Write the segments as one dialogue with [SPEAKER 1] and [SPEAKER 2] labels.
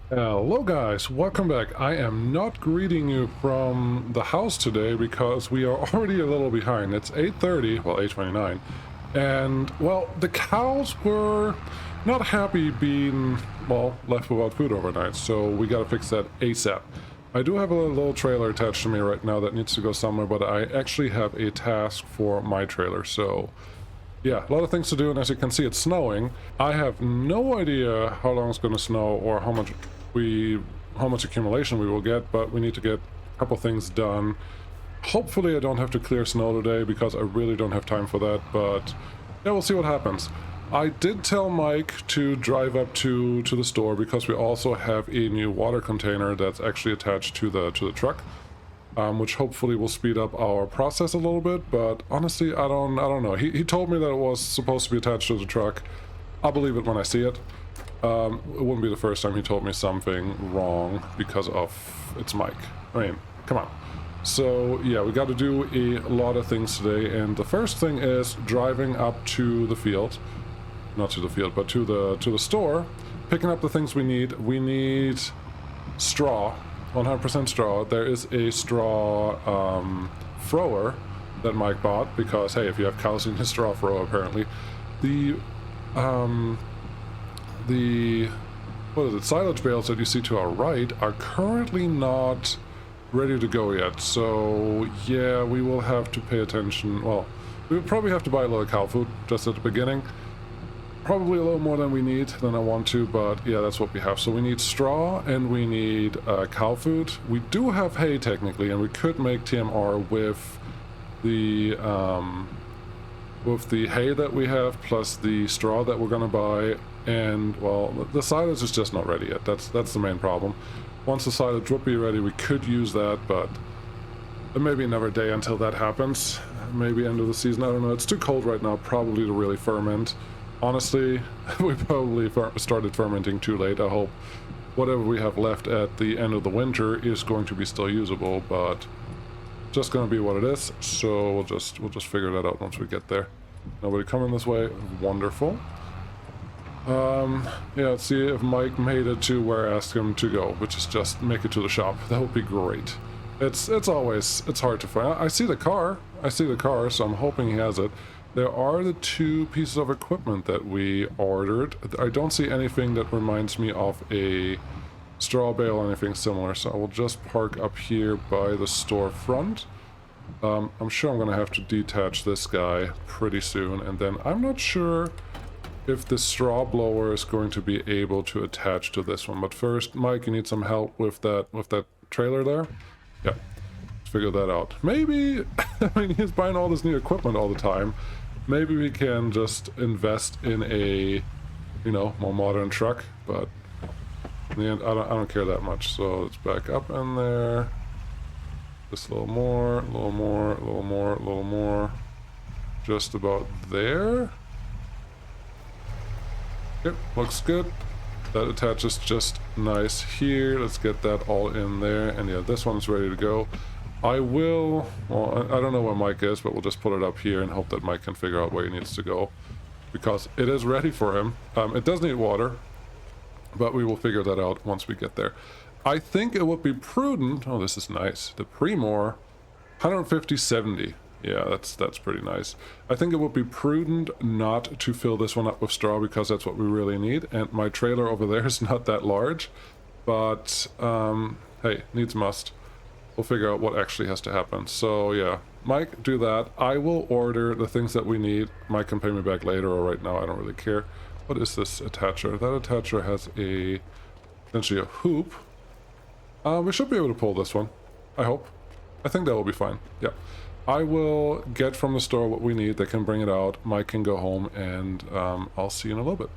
[SPEAKER 1] Hello guys, welcome back. I am not greeting you from the house today because we are already a little behind. It's 8:30, well 8:29, and well, the cows were not happy being, well, left without food overnight, so we gotta fix that ASAP. I do have a little trailer attached to me right now that needs to go somewhere, but I actually have a task for my trailer, so yeah, a lot of things to do, and as you can see, it's snowing. I have no idea how long it's going to snow or how much accumulation we will get, but we need to get a couple things done. Hopefully I don't have to clear snow today because I really don't have time for that, but yeah, we'll see what happens. I did tell Mike to drive up to the store because we also have a new water container that's actually attached to the truck. Which hopefully will speed up our process a little bit, but honestly, I don't know. He told me that it was supposed to be attached to the truck. I'll believe it when I see it. It wouldn't be the first time he told me something wrong because of it's Mike. I mean, come on. So yeah, we got to do a lot of things today, and the first thing is driving up to the field, not to the field, but to the store, picking up the things we need. We need straw. 100% straw. There is a straw thrower that Mike bought because, hey, if you have cows, you need a straw thrower, apparently. The what is it, silage bales that you see to our right are currently not ready to go yet, so yeah, we will have to pay attention. Well, we would probably have to buy a little cow food just at the beginning. Probably a little more than we need, than I want to, but yeah, that's what we have. So we need straw and we need cow food. We do have hay technically, and we could make TMR with the hay that we have plus the straw that we're gonna buy. And well, the silage is just not ready yet. That's the main problem. Once the silage would be ready, we could use that, but it may be another day until that happens. Maybe end of the season. I don't know. It's too cold right now, probably to really ferment. Honestly, we probably started fermenting too late. I hope whatever we have left at the end of the winter is going to be still usable, but just going to be what it is. So we'll just figure that out once we get there. Nobody coming this way. Wonderful. Yeah, let's see if Mike made it to where I asked him to go, which is just make it to the shop. That would be great. It's hard to find. I see the car, so I'm hoping he has it. There are the two pieces of equipment that we ordered. I don't see anything that reminds me of a straw bale or anything similar, so I will just park up here by the storefront. I'm sure I'm going to have to detach this guy pretty soon, and then I'm not sure if the straw blower is going to be able to attach to this one. But first, Mike, you need some help with that trailer there? Yeah, let's figure that out. Maybe, I mean, he's buying all this new equipment all the time. Maybe we can just invest in a, you know, more modern truck, but in the end, I don't care that much. So let's back up in there. Just a little more, a little more, a little more, a little more. Just about there. Yep, looks good. That attaches just nice here. Let's get that all in there. And yeah, this one's ready to go. I will, well, I don't know where Mike is, but we'll just put it up here and hope that Mike can figure out where he needs to go, because it is ready for him. It does need water, but we will figure that out once we get there. I think it would be prudent, oh, this is nice, the Tmr 150/70. Yeah, that's pretty nice. I think it would be prudent not to fill this one up with straw because that's what we really need, and my trailer over there is not that large, but hey, needs must. We'll figure out what actually has to happen. So yeah, Mike, do that. I will order the things that we need. Mike can pay me back later, or right now, I don't really care. What is this attacher? That attacher has essentially a hoop. We should be able to pull this one, I hope. I think that will be fine. Yeah. I will get from the store what we need. They can bring it out. Mike can go home, and I'll see you in a little bit.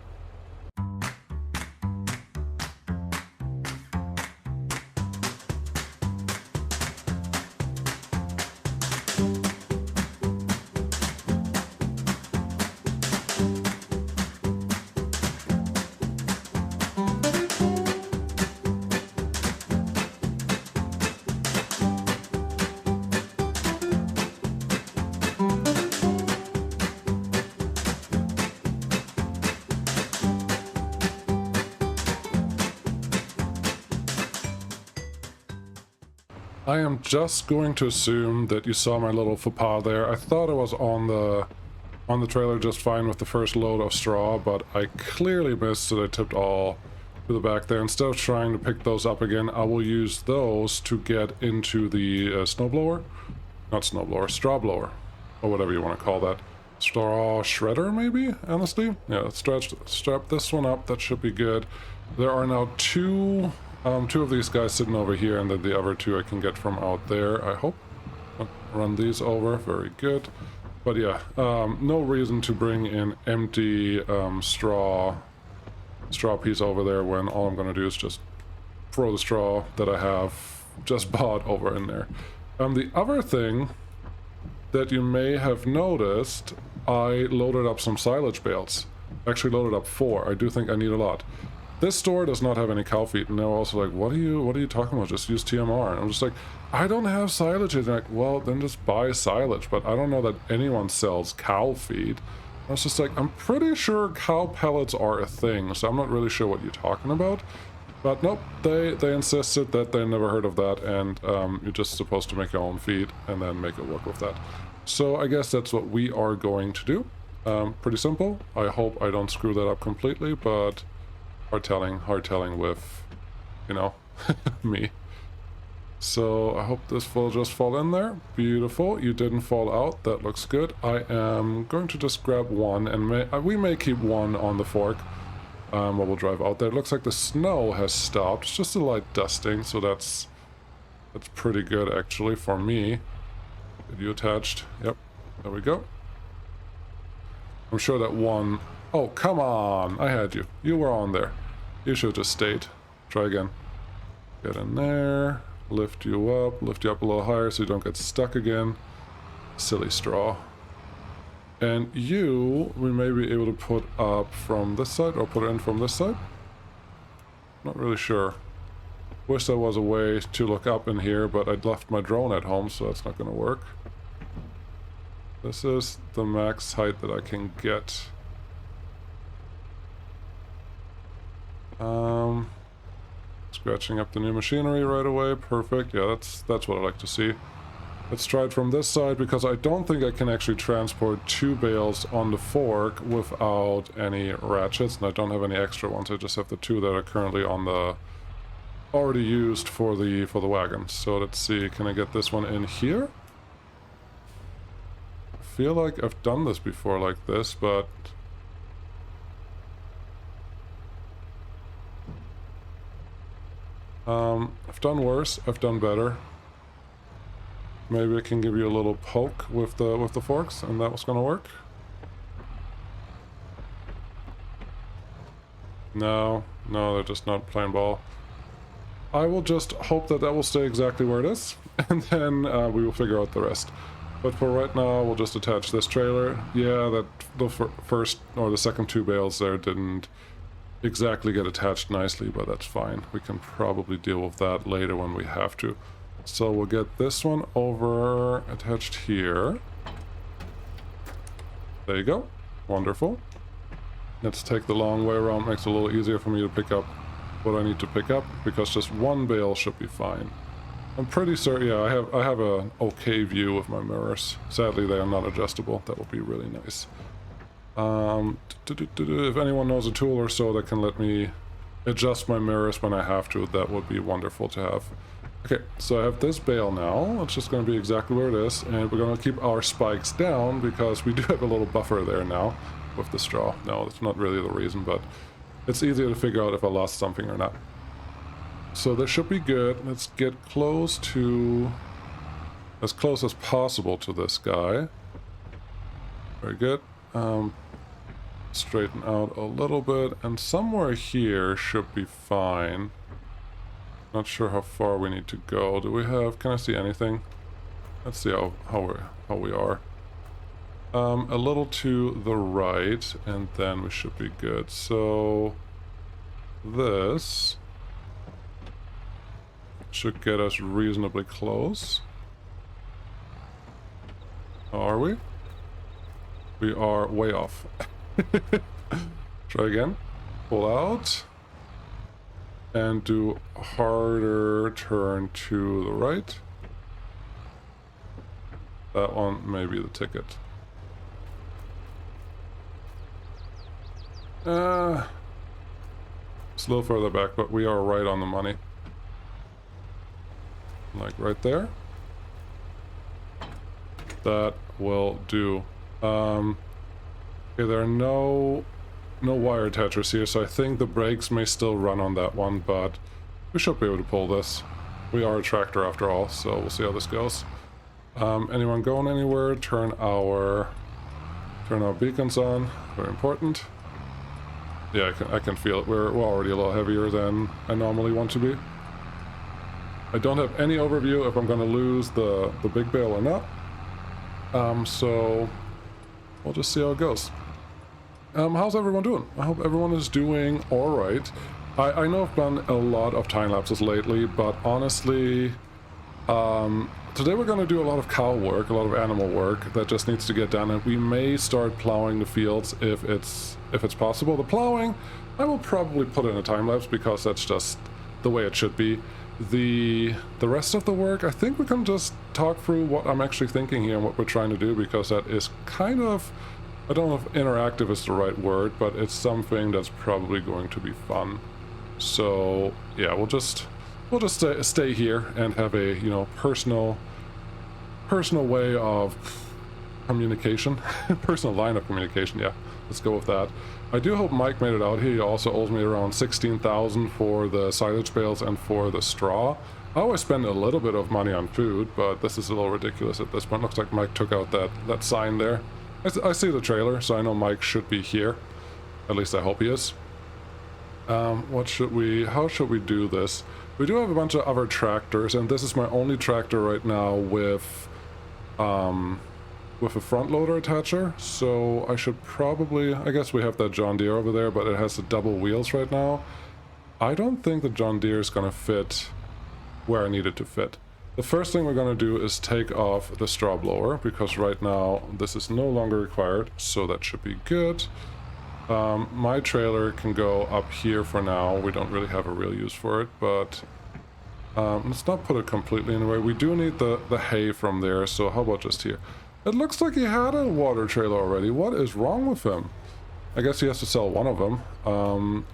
[SPEAKER 1] I am just going to assume that you saw my little faux pas there. I thought I was on the trailer just fine with the first load of straw, but I clearly missed it. I tipped all to the back there. Instead of trying to pick those up again, I will use those to get into the snowblower. Not snowblower, straw blower, or whatever you want to call that. Straw shredder, maybe? Honestly? Yeah, let's strap this one up. That should be good. There are now two of these guys sitting over here, and then the other two I can get from out there, I hope. Run these over. Very good. But yeah, no reason to bring in empty straw piece over there when all I'm going to do is just throw the straw that I have just bought over in there. The other thing that you may have noticed, I loaded up some silage bales. Actually loaded up 4. I do think I need a lot. This store does not have any cow feed, and they're also like, what are you talking about? Just use TMR. And I'm just like, I don't have silage. And they're like, well, then just buy silage. But I don't know that anyone sells cow feed. I was just like, I'm pretty sure cow pellets are a thing, so I'm not really sure what you're talking about. But nope, they insisted that they never heard of that, and you're just supposed to make your own feed and then make it work with that. So I guess that's what we are going to do. Pretty simple. I hope I don't screw that up completely, but hard telling with, you know, me. So I hope this will just fall in there. Beautiful. You didn't fall out. That looks good. I am going to just grab one, and we may keep one on the fork. While we'll drive out there. It looks like the snow has stopped. It's just a light dusting, so that's pretty good actually for me. Get you attached? Yep. There we go. I'm sure that one... Oh, come on! I had you. You were on there. You should have just stayed. Try again. Get in there. Lift you up a little higher so you don't get stuck again. Silly straw. And you, we may be able to put up from this side, or put it in from this side. Not really sure. Wish there was a way to look up in here, but I'd left my drone at home, so that's not going to work. This is the max height that I can get. Scratching up the new machinery right away. Perfect. Yeah, that's what I like to see. Let's try it from this side, because I don't think I can actually transport 2 bales on the fork without any ratchets, and I don't have any extra ones. I just have the 2 that are currently on the already used for the wagon. So let's see, can I get this one in here? I feel like I've done this before like this, but I've done worse, I've done better. Maybe I can give you a little poke with the forks, and that was gonna work. No, they're just not playing ball. I will just hope that will stay exactly where it is, and then we will figure out the rest. But for right now, we'll just attach this trailer. Yeah, that the first or the second 2 bales there didn't exactly get attached nicely, but that's fine. We can probably deal with that later when we have to. So we'll get this one over attached here. There you go. Wonderful. Let's take the long way around. Makes it a little easier for me to pick up what I need to pick up, because just 1 bale should be fine. I'm pretty certain, yeah, I have an okay view with my mirrors. Sadly, they are not adjustable. That would be really nice. If anyone knows a tool or so that can let me adjust my mirrors when I have to, that would be wonderful to have. Okay, so I have this bale now. It's just going to be exactly where it is, and we're going to keep our spikes down because we do have a little buffer there now with the straw. No, that's not really the reason, but it's easier to figure out if I lost something or not. So this should be good. Let's get close to... as close as possible to this guy. Very good. Straighten out a little bit, and somewhere here should be fine. Not sure how far we need to go. Do we have... can I see anything? Let's see how we are. A little to the right, and then we should be good. So this should get us reasonably close. Are we? We are way off. Try again. Pull out. And do a harder turn to the right. That one may be the ticket. It's a little further back, but we are right on the money. Like right there. That will do. Okay, there are no wire attachers here, so I think the brakes may still run on that one, but we should be able to pull this. We are a tractor after all, so we'll see how this goes. Anyone going anywhere? Turn our beacons on. Very important. Yeah, I can feel it. We're already a lot heavier than I normally want to be. I don't have any overview if I'm going to lose the big bale or not. So we'll just see how it goes. How's everyone doing? I hope everyone is doing all right. I know I've done a lot of time lapses lately, but honestly, today we're going to do a lot of cow work, a lot of animal work that just needs to get done, and we may start plowing the fields if it's possible. The plowing, I will probably put in a time lapse because that's just the way it should be. The rest of the work, I think we can just talk through what I'm actually thinking here and what we're trying to do, because that is kind of, I don't know if interactive is the right word, but it's something that's probably going to be fun. So yeah, we'll just stay here and have a, you know, personal way of communication, personal line of communication. Yeah, let's go with that. I do hope Mike made it out here. He also owes me around 16,000 for the silage bales and for the straw. I always spend a little bit of money on food, but this is a little ridiculous at this point. Looks like Mike took out that sign there. I see the trailer, so I know Mike should be here. At least I hope he is. How should we do this? We do have a bunch of other tractors, and this is my only tractor right now with a front loader attacher, so I should probably, I guess we have that John Deere over there, but it has the double wheels right now. I don't think the John Deere is going to fit where I need it to fit. The first thing we're going to do is take off the straw blower, because right now this is no longer required, so that should be good. My trailer can go up here for now. We don't really have a real use for it, but let's not put it completely in the way. We do need the hay from there, so how about just here? It looks like he had a water trailer already. What is wrong with him? I guess he has to sell one of them.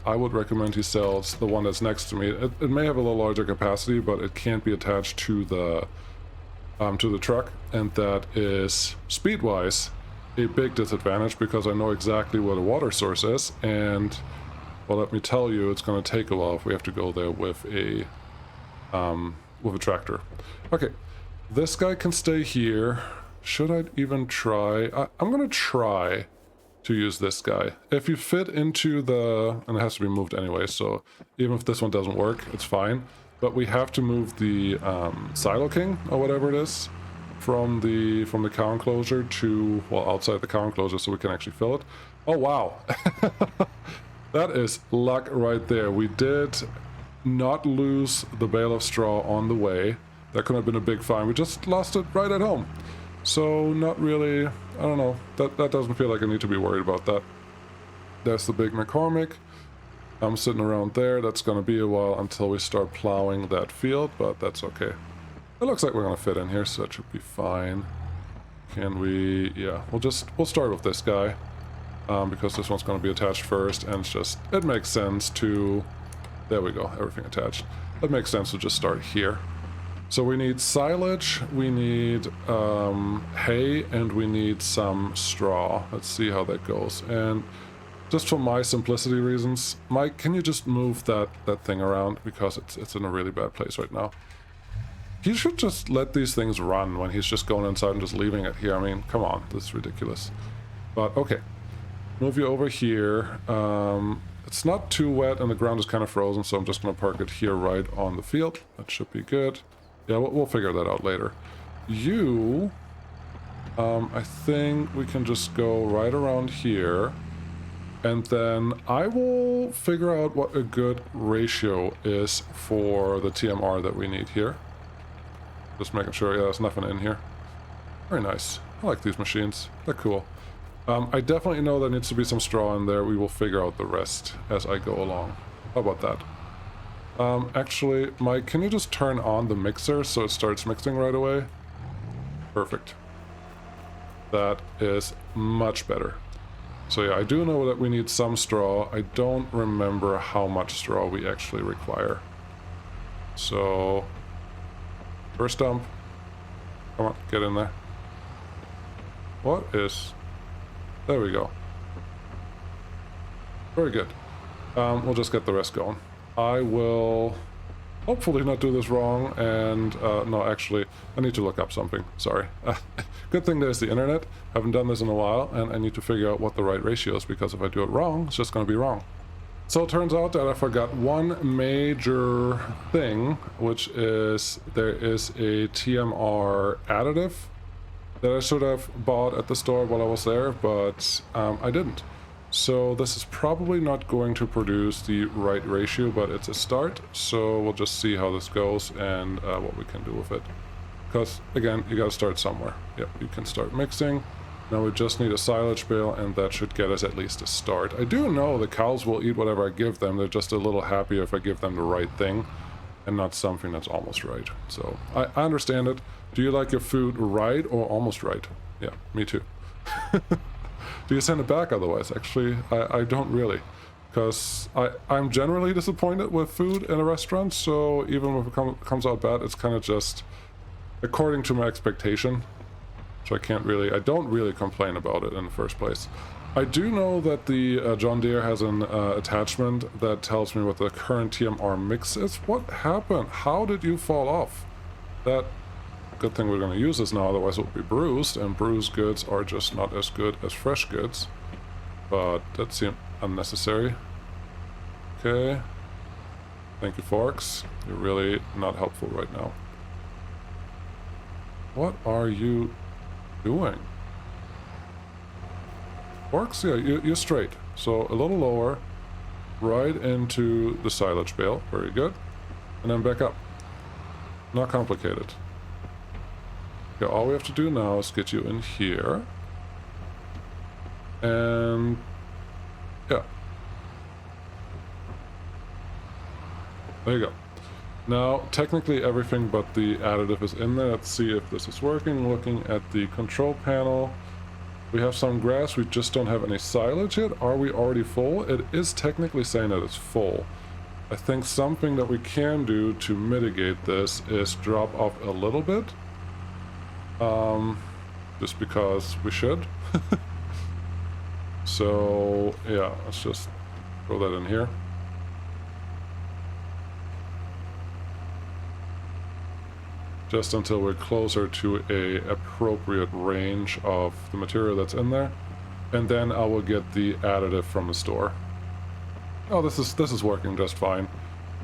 [SPEAKER 1] I would recommend he sells the one that's next to me. It may have a little larger capacity, but it can't be attached to the truck, and that is speed-wise a big disadvantage, because I know exactly where the water source is, and well, let me tell you, it's going to take a while if we have to go there with a tractor. Okay, this guy can stay here. Should I even try? I'm going to try to use this guy. If you fit into the, and it has to be moved anyway, so even if this one doesn't work, it's fine. But we have to move the Silo King, or whatever it is, from the cow enclosure to, well, outside the cow enclosure, so we can actually fill it. Oh wow. That is luck right there. We did not lose the bale of straw on the way. That could have been a big fine. We just lost it right at home. So not really, I don't know, that doesn't feel like I need to be worried about that. There's the big McCormick. I'm sitting around there. That's going to be a while until we start plowing that field, but that's okay. It looks like we're going to fit in here, so that should be fine. Can we, yeah, we'll start with this guy, because this one's going to be attached first, and it makes sense to, there we go, everything attached. It makes sense to just start here. So we need silage, we need hay, and we need some straw. Let's see how that goes. And just for my simplicity reasons, Mike, can you just move that thing around, because it's in a really bad place right now. He should just let these things run when he's just going inside and just leaving it here. I mean, come on, this is ridiculous. But okay, move you over here. It's not too wet and the ground is kind of frozen, so I'm just going to park it here right on the field. That should be good. Yeah, we'll figure that out later. You, I think we can just go right around here, and then I will figure out what a good ratio is for the TMR that we need here. Just making sure, yeah, there's nothing in here. Very nice. I like these machines. They're cool. I definitely know there needs to be some straw in there. We will figure out the rest as I go along. How about that? Actually, Mike, can you just turn on the mixer so it starts mixing right away? Perfect. That is much better. So yeah, I do know that we need some straw. I don't remember how much straw we actually require. So, first dump. Come on, get in there. What is... There we go. Very good. We'll just get the rest going. I will hopefully not do this wrong, and no, actually, I need to look up something. Sorry. Good thing there's the internet. Haven't done this in a while, and I need to figure out what the right ratio is, because if I do it wrong, it's just going to be wrong. So it turns out that I forgot one major thing, which is there is a Tmr Additive that I should have bought at the store while I was there, but I didn't. So this is probably not going to produce the right ratio, but it's a start. So we'll just see how this goes and what we can do with it. Because again, you got to start somewhere. Yep, you can start mixing. Now we just need a silage bale, and that should get us at least a start. I do know the cows will eat whatever I give them. They're just a little happier if I give them the right thing and not something that's almost right. So I understand it. Do you like your food right or almost right? Yeah, me too. Do you send it back otherwise? Actually, I don't really. Because I'm generally disappointed with food in a restaurant, so even if it comes out bad, it's kind of just according to my expectation. So I don't really complain about it in the first place. I do know that the John Deere has an attachment that tells me what the current TMR mix is. What happened? How did you fall off? That... Good thing we're going to use this now, otherwise it will be bruised, and bruised goods are just not as good as fresh goods. But that seemed unnecessary. Okay. Thank you, forks. You're really not helpful right now. What are you doing? Forks? Yeah, you're straight. So a little lower, right into the silage bale. Very good. And then back up. Not complicated. Okay, all we have to do now is get you in here. And... yeah. There you go. Now, technically everything but the additive is in there. Let's see if this is working. Looking at the control panel. We have some grass, we just don't have any silage yet. Are we already full? It is technically saying that it's full. I think something that we can do to mitigate this is drop off a little bit. Just because we should. So, yeah, let's just throw that in here. Just until we're closer to a appropriate range of the material that's in there. And then I will get the additive from the store. Oh, this is working just fine.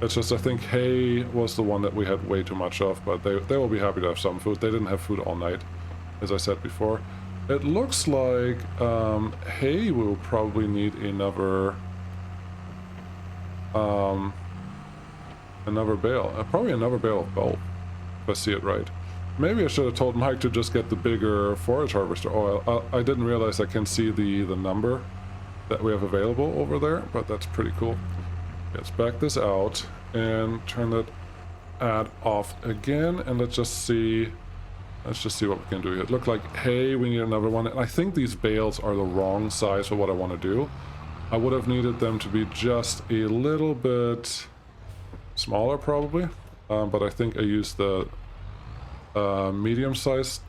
[SPEAKER 1] It's just I think hay was the one that we had way too much of, but they will be happy to have some food. They didn't have food all night, as I said before. It looks like hay will probably need another bale. Probably another bale of both, if I see it right. Maybe I should have told Mike to just get the bigger forage harvester oil. I didn't realize I can see the number that we have available over there, but that's pretty cool. Let's back this out and turn that add off again, and let's just see what we can do here. It looked like hay, we need another one, and I think these bales are the wrong size for what I want to do. I would have needed them to be just a little bit smaller probably, but I think I used the medium-sized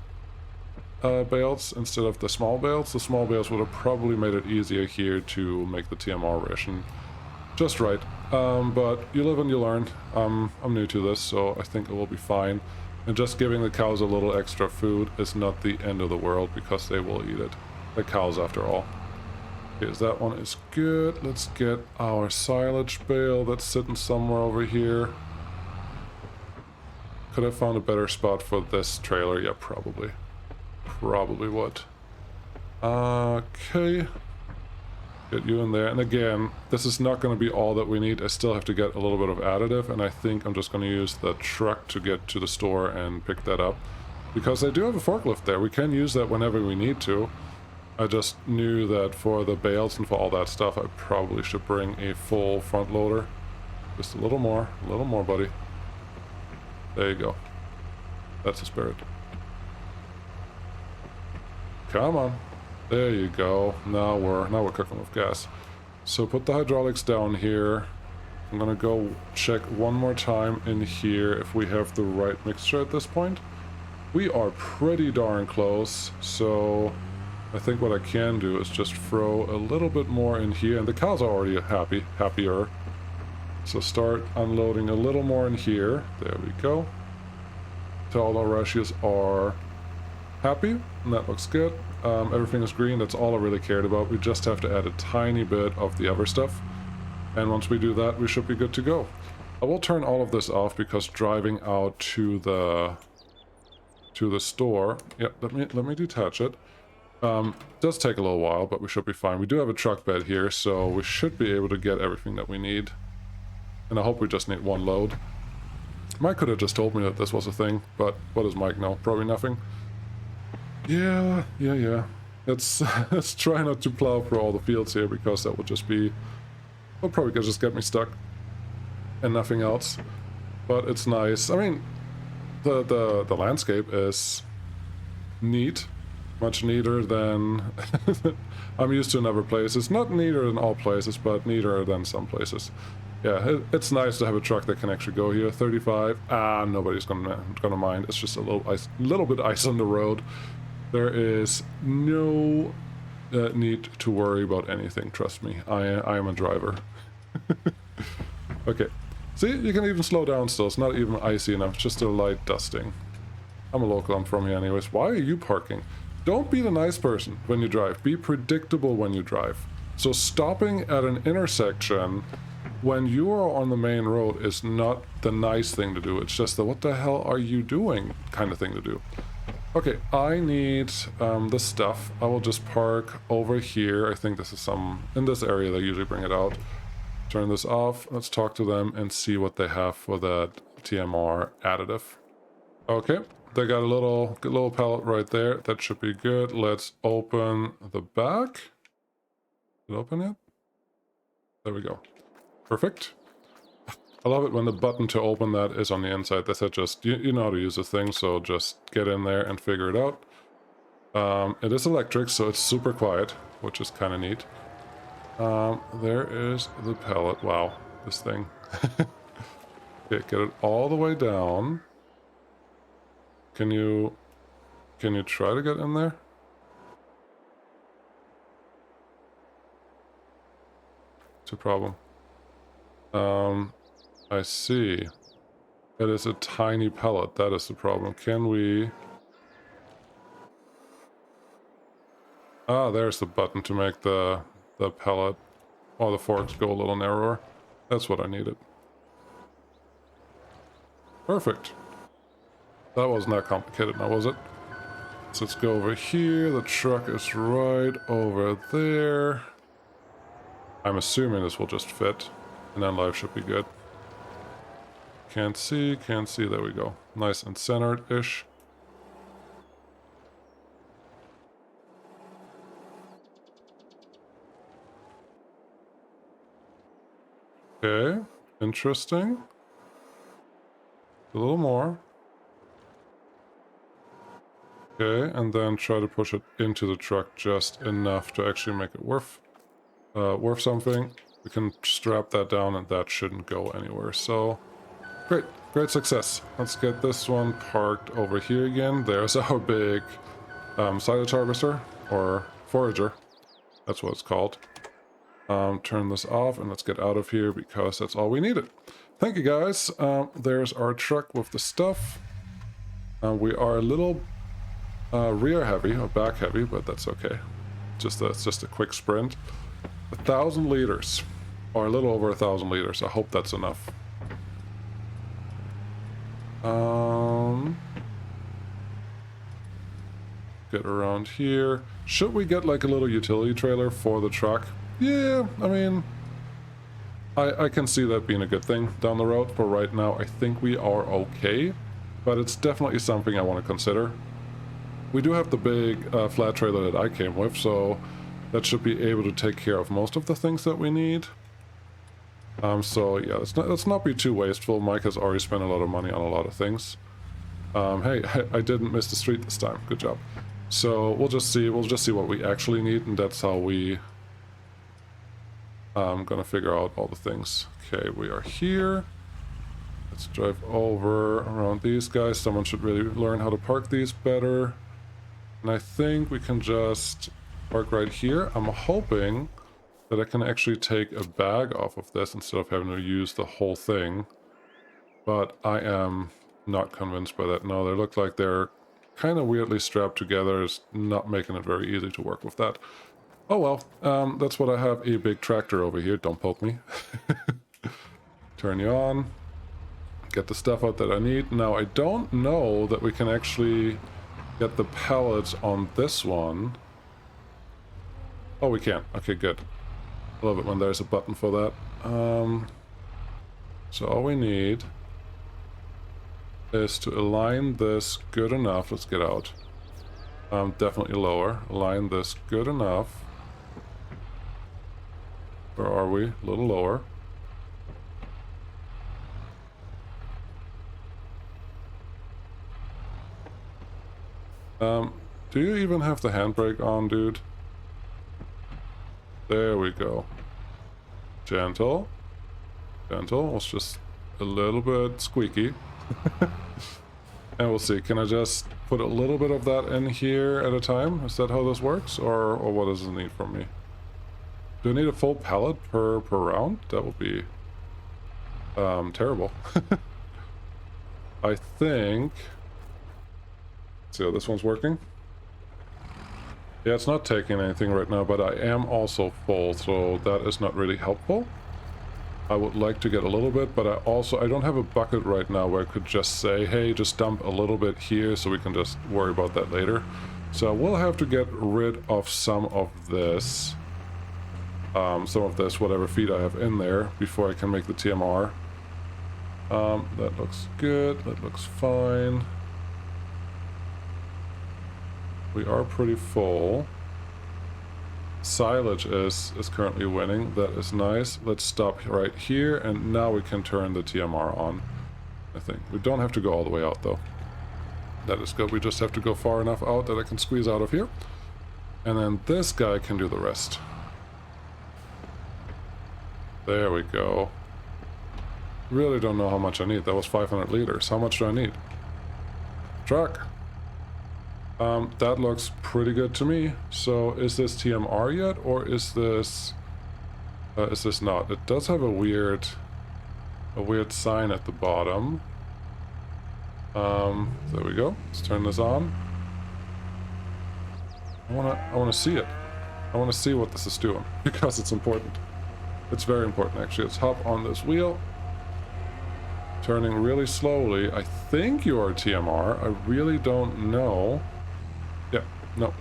[SPEAKER 1] bales instead of the small bales. The small bales would have probably made it easier here to make the TMR ration just right, but you live and you learn. I'm new to this, so I think it will be fine. And just giving the cows a little extra food is not the end of the world, because they will eat it. The cows, after all. Okay, so that one is good. Let's get our silage bale that's sitting somewhere over here. Could have found a better spot for this trailer. Yeah, probably. Probably would. Okay. Get you in there. And again, this is not going to be all that we need. I still have to get a little bit of additive, and I think I'm just going to use the truck to get to the store and pick that up. Because I do have a forklift there. We can use that whenever we need to. I just knew that for the bales and for all that stuff, I probably should bring a full front loader. Just a little more, buddy. There you go. That's the spirit. Come on. There you go. Now we're cooking with gas. So put the hydraulics down here. I'm gonna go check one more time in here if we have the right mixture at this point. We are pretty darn close, so I think what I can do is just throw a little bit more in here, and the cows are already happier. So start unloading a little more in here. There we go. Till our ratios are happy, and that looks good. Everything is green, that's all I really cared about. We just have to add a tiny bit of the other stuff. And once we do that, we should be good to go. I will turn all of this off because driving out to the store, yeah, let me detach it. Does take a little while, but we should be fine. We do have a truck bed here, so we should be able to get everything that we need. And I hope we just need one load. Mike could have just told me that this was a thing, but what does Mike know? Probably nothing. Yeah. Let's try not to plow through all the fields here, because that would just be... Well, probably could just get me stuck. And nothing else. But it's nice. I mean, the landscape is neat. Much neater than I'm used to in other places. Not neater in all places, but neater than some places. Yeah, it's nice to have a truck that can actually go here. 35. Nobody's gonna mind. It's just a little bit ice on the road. There is no need to worry about anything. Trust me, I am a driver. Okay. See, you can even slow down still. It's not even icy enough. It's just a light dusting. I'm a local. I'm from here anyways. Why are you parking? Don't be the nice person when you drive. Be predictable when you drive. So stopping at an intersection when you are on the main road is not the nice thing to do. It's just the what the hell are you doing kind of thing to do. Okay, I need the stuff. I will just park over here. I think this is in this area they usually bring it out. Turn this off. Let's talk to them and see what they have for that Tmr Additive. Okay, they got a little pallet right there. That should be good. Let's open the back. Did it open yet? There we go. Perfect. I love it when the button to open that is on the inside. That's just, you know how to use this thing, so just get in there and figure it out. It is electric, so it's super quiet, which is kind of neat. There is the pallet. Wow, this thing. Okay, get it all the way down. Can you try to get in there? It's a problem. I see. It is a tiny pellet. That is the problem. Can we... there's the button to make the pellet or the forks go a little narrower. That's what I needed. Perfect. That wasn't that complicated now, was it? So let's go over here. The truck is right over there. I'm assuming this will just fit, and then life should be good. Can't see, there we go. Nice and centered-ish. Okay, interesting. A little more. Okay, and then try to push it into the truck just enough to actually make it worth something. We can strap that down and that shouldn't go anywhere. So, great success. Let's get this one parked over here again. There's our big silage harvester, or forager. That's what it's called. Turn this off and let's get out of here because that's all we needed. Thank you guys. There's our truck with the stuff. We are a little rear heavy or back heavy, but that's okay. It's just a quick sprint. 1,000 liters, or a little over 1,000 liters. I hope that's enough. Get around here. Should we get like a little utility trailer for the truck? Yeah, I mean, I can see that being a good thing down the road. For right now, I think we are okay, but it's definitely something I want to consider. We do have the big flat trailer that I came with, so that should be able to take care of most of the things that we need. So yeah, let's not be too wasteful. Mike has already spent a lot of money on a lot of things. Hey, I didn't miss the street this time. Good job. So we'll just see what we actually need, and that's how we gonna figure out all the things. Okay, we are here. Let's drive over around these guys. Someone should really learn how to park these better. And I think we can just park right here. I'm hoping that I can actually take a bag off of this instead of having to use the whole thing. But I am not convinced by that. No, they look like they're kind of weirdly strapped together. It's not making it very easy to work with that. Oh well, that's what I have. A big tractor over here. Don't poke me. Turn you on. Get the stuff out that I need. Now, I don't know that we can actually get the pallets on this one. Oh, we can. Okay, good. I love it when there's a button for that. So all we need is to align this good enough. Let's get out. Definitely lower. Align this good enough. Where are we? A little lower. Do you even have the handbrake on, dude? There we go. Gentle. Gentle. It's just a little bit squeaky. And we'll see. Can I just put a little bit of that in here at a time? Is that how this works? Or what does it need from me? Do I need a full pallet per round? That would be terrible. I think... See how this one's working? Yeah, it's not taking anything right now, but I am also full, so that is not really helpful. I would like to get a little bit, but I don't have a bucket right now where I could just say, hey, just dump a little bit here so we can just worry about that later. So we'll have to get rid of some of this, whatever feed I have in there, before I can make the TMR. That looks good, that looks fine. We are pretty full. Silage is currently winning. That is nice. Let's stop right here, and now we can turn the TMR on. I think we don't have to go all the way out though. That is good. We just have to go far enough out that I can squeeze out of here, and then this guy can do the rest. There we go. Really don't know how much I need. That was 500 liters. How much do I need? Truck. That looks pretty good to me. So is this TMR yet, or is this not? It does have a weird sign at the bottom. There we go. Let's turn this on. I wanna see it. I wanna see what this is doing because it's important. It's very important actually. Let's hop on this wheel. Turning really slowly. I think you are TMR. I really don't know. Yeah, no,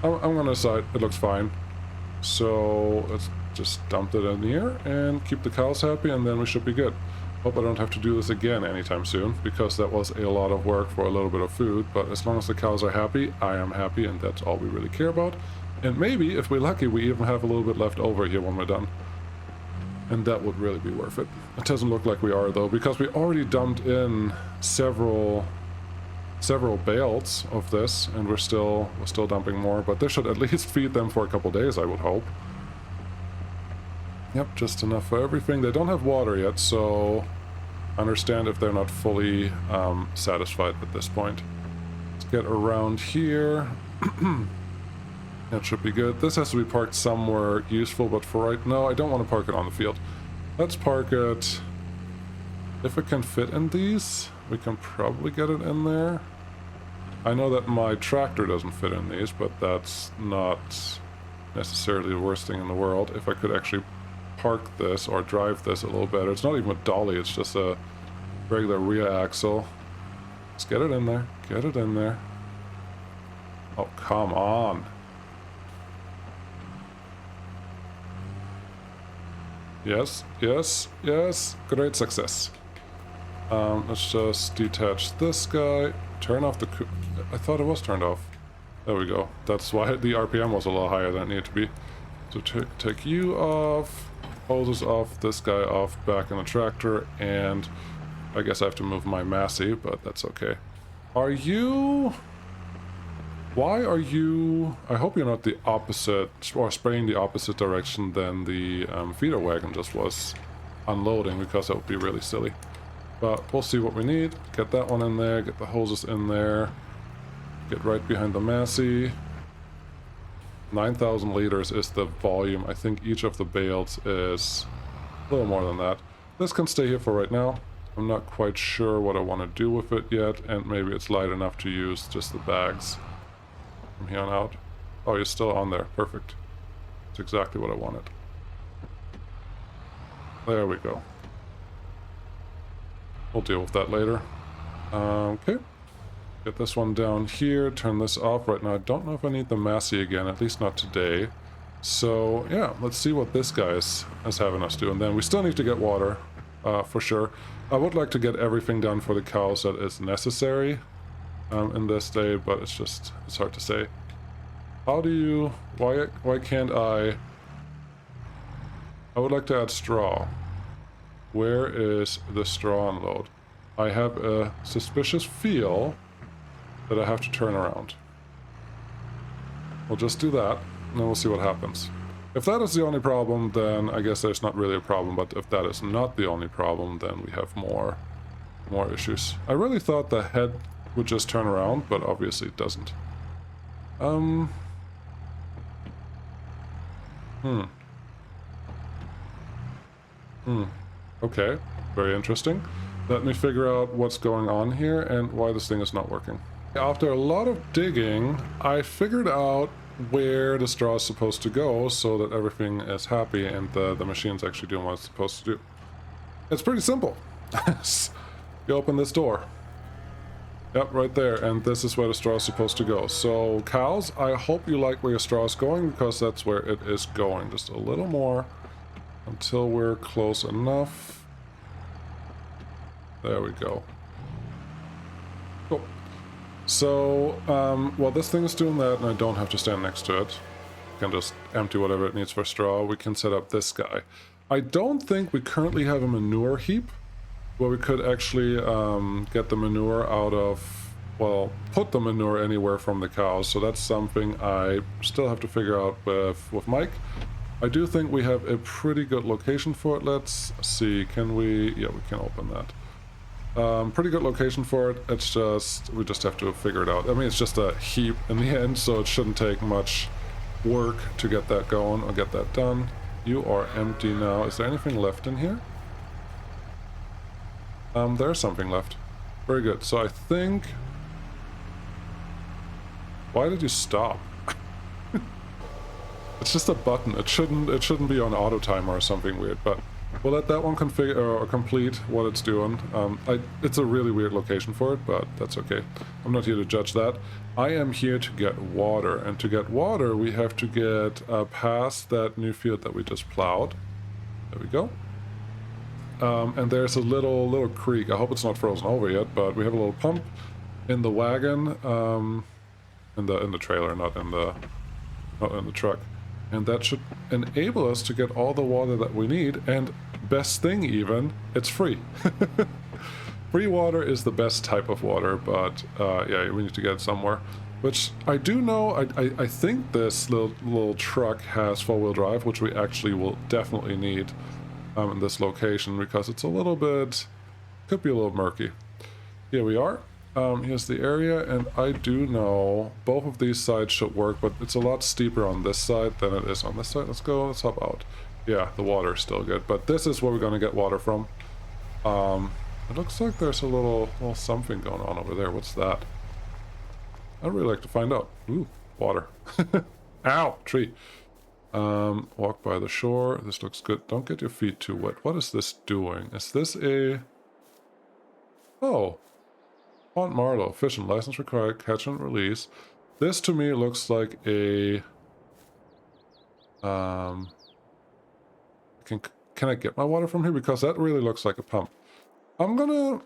[SPEAKER 1] I'm gonna decide. It looks fine. So let's just dump it in here and keep the cows happy, and then we should be good. Hope I don't have to do this again anytime soon, because that was a lot of work for a little bit of food. But as long as the cows are happy, I am happy, and that's all we really care about. And maybe, if we're lucky, we even have a little bit left over here when we're done. And that would really be worth it. It doesn't look like we are though, because we already dumped in several bales of this, and we're still dumping more, but this should at least feed them for a couple days, I would hope. Yep, just enough for everything. They don't have water yet, so I understand if they're not fully satisfied at this point. Let's get around here. That should be good. This has to be parked somewhere useful, but for right now, I don't want to park it on the field. Let's park it... If it can fit in these, we can probably get it in there. I know that my tractor doesn't fit in these, but that's not necessarily the worst thing in the world. If I could actually park this or drive this a little better. It's not even a dolly, it's just a regular rear axle. Let's get it in there. Get it in there. Oh, come on. Yes, yes, yes. Great success. Let's just detach this guy. Turn off the... I thought it was turned off. There we go. That's why the RPM was a lot higher than it needed to be. So take you off. Hoses off. This guy off. Back in the tractor. And I guess I have to move my Massey, but that's okay. Are you... Why are you... I hope you're not the opposite, or spraying the opposite direction than the feeder wagon just was unloading, because that would be really silly. But we'll see what we need. Get that one in there, get the hoses in there, get right behind the Massey. 9,000 liters is the volume. I think each of the bales is a little more than that. This can stay here for right now. I'm not quite sure what I want to do with it yet, and maybe it's light enough to use just the bags from here on out. Oh, you're still on there. Perfect. That's exactly what I wanted. There we go. We'll deal with that later. Okay. Get this one down here. Turn this off. Right now, I don't know if I need the Massey again, at least not today. So, yeah, let's see what this guy is having us do. And then we still need to get water, for sure. I would like to get everything done for the cows that is necessary in this day, but it's hard to say. How do you... Why can't I would like to add straw. Where is the straw unload? I have a suspicious feel that I have to turn around. We'll just do that, and then we'll see what happens. If that is the only problem, then I guess there's not really a problem, but if that is not the only problem, then we have more issues. I really thought the head would just turn around, but obviously it doesn't. Okay, very interesting. Let me figure out what's going on here and why this thing is not working. After a lot of digging, I figured out where the straw is supposed to go so that everything is happy and the machine's actually doing what it's supposed to do. It's pretty simple. You open this door. Yep, right there, and this is where the straw is supposed to go. So, cows, I hope you like where your straw is going, because that's where it is going. Just a little more until we're close enough. There we go. Cool. So, while this thing is doing that, and I don't have to stand next to it, I can just empty whatever it needs for straw, we can set up this guy. I don't think we currently have a manure heap where we could actually get the manure out of, well, put the manure anywhere from the cows. So that's something I still have to figure out with Mike. I do think we have a pretty good location for it. Let's see, can we, yeah, we can open that. Pretty good location for it. It's just, we just have to figure it out. I mean, it's just a heap in the end, so it shouldn't take much work to get that going or get that done. You are empty now. Is there anything left in here? There's something left. Very good. So I think... Why did you stop? It's just a button. It shouldn't be on auto timer or something weird, but we'll let that one configure or complete what it's doing. It's a really weird location for it, but that's okay. I'm not here to judge that. I am here to get water, and to get water we have to get past that new field that we just plowed. There we go. And there's a little creek. I hope it's not frozen over yet, but we have a little pump in the wagon, in the trailer, not in the truck, and that should enable us to get all the water that we need. And best thing, even, it's free. Free water is the best type of water, but yeah, we need to get it somewhere. Which I do know. I think this little truck has 4-wheel drive, which we actually will definitely need in this location, because it's a little bit, could be a little murky. Here we are. Here's the area, and I do know both of these sides should work, but it's a lot steeper on this side than it is on this side. Let's go, let's hop out. Yeah, the water is still good, but this is where we're going to get water from. It looks like there's a little something going on over there. What's that? I'd really like to find out. Ooh, water. Ow, tree. Walk by the shore. This looks good. Don't get your feet too wet. What is this doing? Is this a... Oh. Pond Marlow. Fishing. License required. Catch and release. This to me looks like a... Can I get my water from here? Because that really looks like a pump. I'm gonna...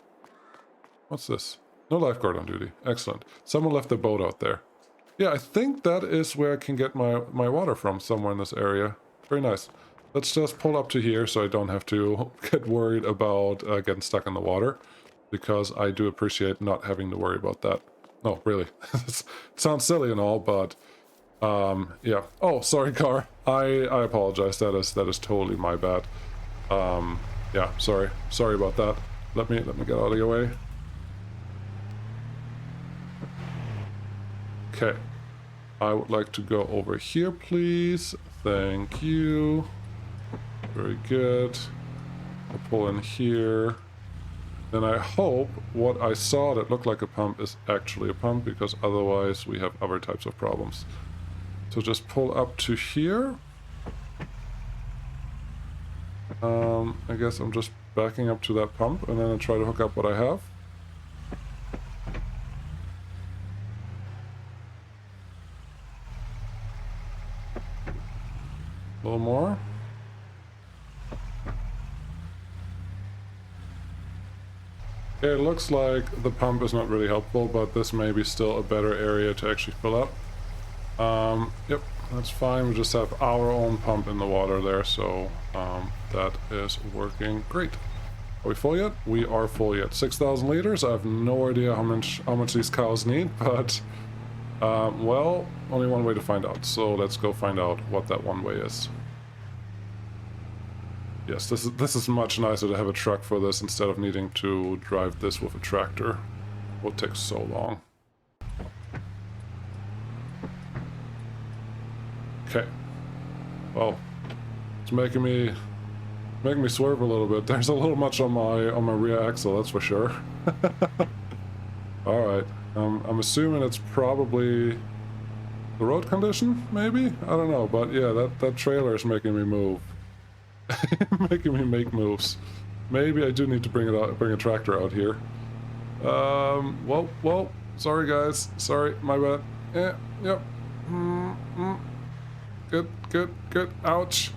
[SPEAKER 1] What's this? No lifeguard on duty. Excellent. Someone left their boat out there. Yeah, I think that is where I can get my water from, somewhere in this area. Very nice. Let's just pull up to here so I don't have to get worried about getting stuck in the water, because I do appreciate not having to worry about that. No, really. It sounds silly and all, but yeah. Oh, sorry, car. I apologize. That is totally my bad. Yeah, sorry about that. Let me get out of your way. Okay, I would like to go over here, please. Thank you. Very good. I'll pull in here. Then I hope what I saw that looked like a pump is actually a pump, because otherwise we have other types of problems. So just pull up to here. I guess I'm just backing up to that pump, and then I'll try to hook up what I have. A little more. Okay, it looks like the pump is not really helpful, but this may be still a better area to actually fill up. Yep, that's fine. We just have our own pump in the water there, so that is working great. Are we full yet? We are full yet. 6,000 liters. I have no idea how much these cows need, but well, only one way to find out. So let's go find out what that one way is. Yes, this is much nicer to have a truck for this instead of needing to drive this with a tractor. It will take so long. Okay. Well, it's making me swerve a little bit. There's a little much on my rear axle, that's for sure. All right. I'm assuming it's probably the road condition, maybe? I don't know, but yeah, that trailer is making me move. Making me make moves. Maybe I do need to bring a tractor out here. Well, sorry guys. Sorry, my bad. Yeah, yep. Good. Ouch.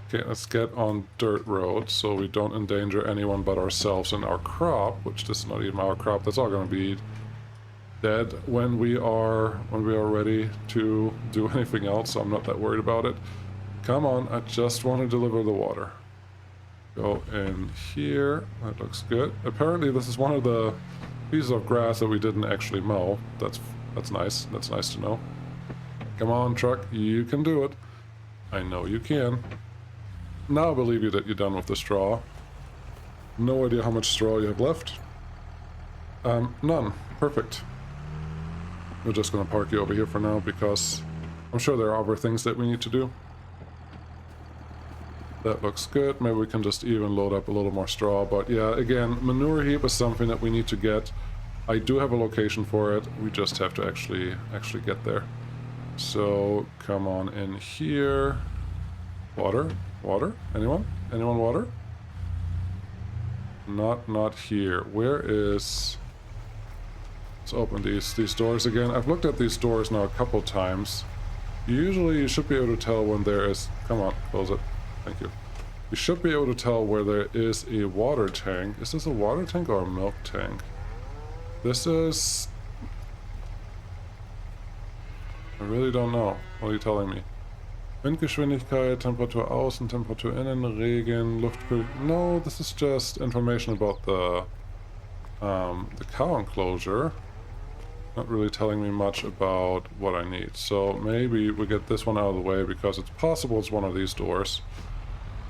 [SPEAKER 1] Okay, let's get on dirt road so we don't endanger anyone but ourselves and our crop, which this is not even our crop. That's all gonna be dead when we are ready to do anything else, so I'm not that worried about it. Come on, I just want to deliver the water. Go in here. That looks good. Apparently this is one of the pieces of grass that we didn't actually mow. That's nice. That's nice to know. Come on, truck. You can do it. I know you can. Now I believe you that you're done with the straw. No idea how much straw you have left. None. Perfect. We're just going to park you over here for now because I'm sure there are other things that we need to do. That looks good. Maybe we can just even load up a little more straw. But yeah, again, manure heap is something that we need to get. I do have a location for it. We just have to actually get there. So come on in here. Water? Anyone water? Not here. Where is... Let's open these doors again. I've looked at these doors now a couple times. Usually you should be able to tell when there is... Come on, close it. Thank you. You should be able to tell where there is a water tank. Is this a water tank or a milk tank? This is... I really don't know. What are you telling me? Windgeschwindigkeit, Temperatur außen, Temperatur innen, Regen, Luftqualität. No, this is just information about the cow enclosure. Not really telling me much about what I need. So maybe we get this one out of the way because it's possible it's one of these doors.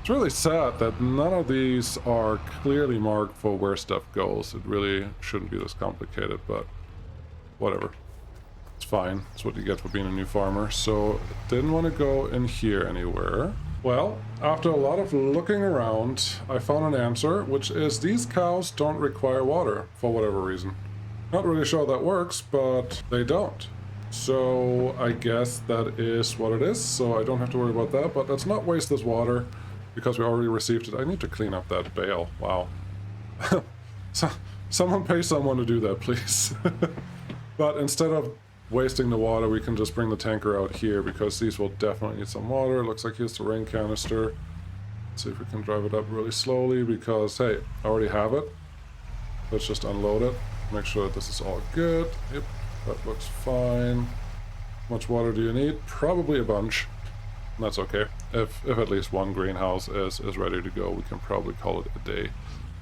[SPEAKER 1] It's really sad that none of these are clearly marked for where stuff goes. It really shouldn't be this complicated, but whatever. It's fine. It's what you get for being a new farmer. So, didn't want to go in here anywhere. Well, after a lot of looking around, I found an answer, which is these cows don't require water for whatever reason. Not really sure that works, but they don't. So, I guess that is what it is, so I don't have to worry about that, but let's not waste this water because we already received it. I need to clean up that bale. Wow. So, someone pay someone to do that, please. But instead of wasting the water, we can just bring the tanker out here because these will definitely need some water. Looks like here's the rain canister. Let's see if we can drive it up really slowly because, hey, I already have it. Let's just unload it. Make sure that this is all good. Yep, that looks fine. How much water do you need? Probably a bunch. And that's okay. If at least one greenhouse is ready to go, we can probably call it a day.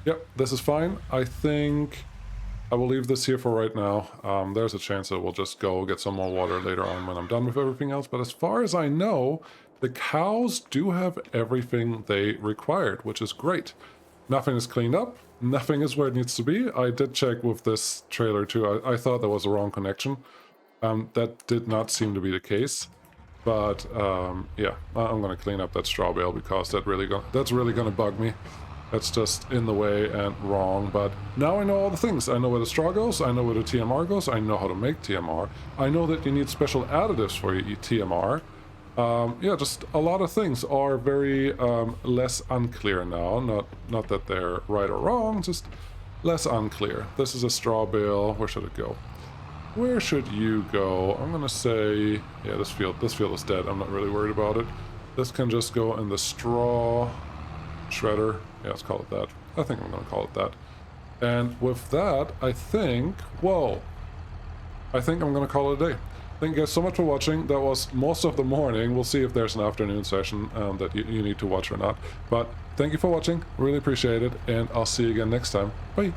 [SPEAKER 1] Yep, this is fine. I think I will leave this here for right now. There's a chance that we'll just go get some more water later on when I'm done with everything else. But as far as I know, the cows do have everything they required, which is great. Nothing is cleaned up. Nothing is where it needs to be. I did check with this trailer too. I thought there was a wrong connection. That did not seem to be the case. But yeah, I'm going to clean up that straw bale because that's really going to bug me. That's just in the way and wrong. But now I know all the things. I know where the straw goes. I know where the TMR goes. I know how to make TMR. I know that you need special additives for your TMR. Yeah, just a lot of things are very less unclear now. Not that they're right or wrong, just less unclear. This is a straw bale. Where should it go? Where should you go? I'm gonna say, yeah, this field is dead. I'm not really worried about it. This can just go in the straw shredder. Yeah, let's call it that. I think I'm gonna call it that. And with that, I think, whoa, I think I'm gonna call it a day. Thank you guys so much for watching. That was most of the morning. We'll see if there's an afternoon session that you need to watch or not. But thank you for watching. Really appreciate it. And I'll see you again next time. Bye.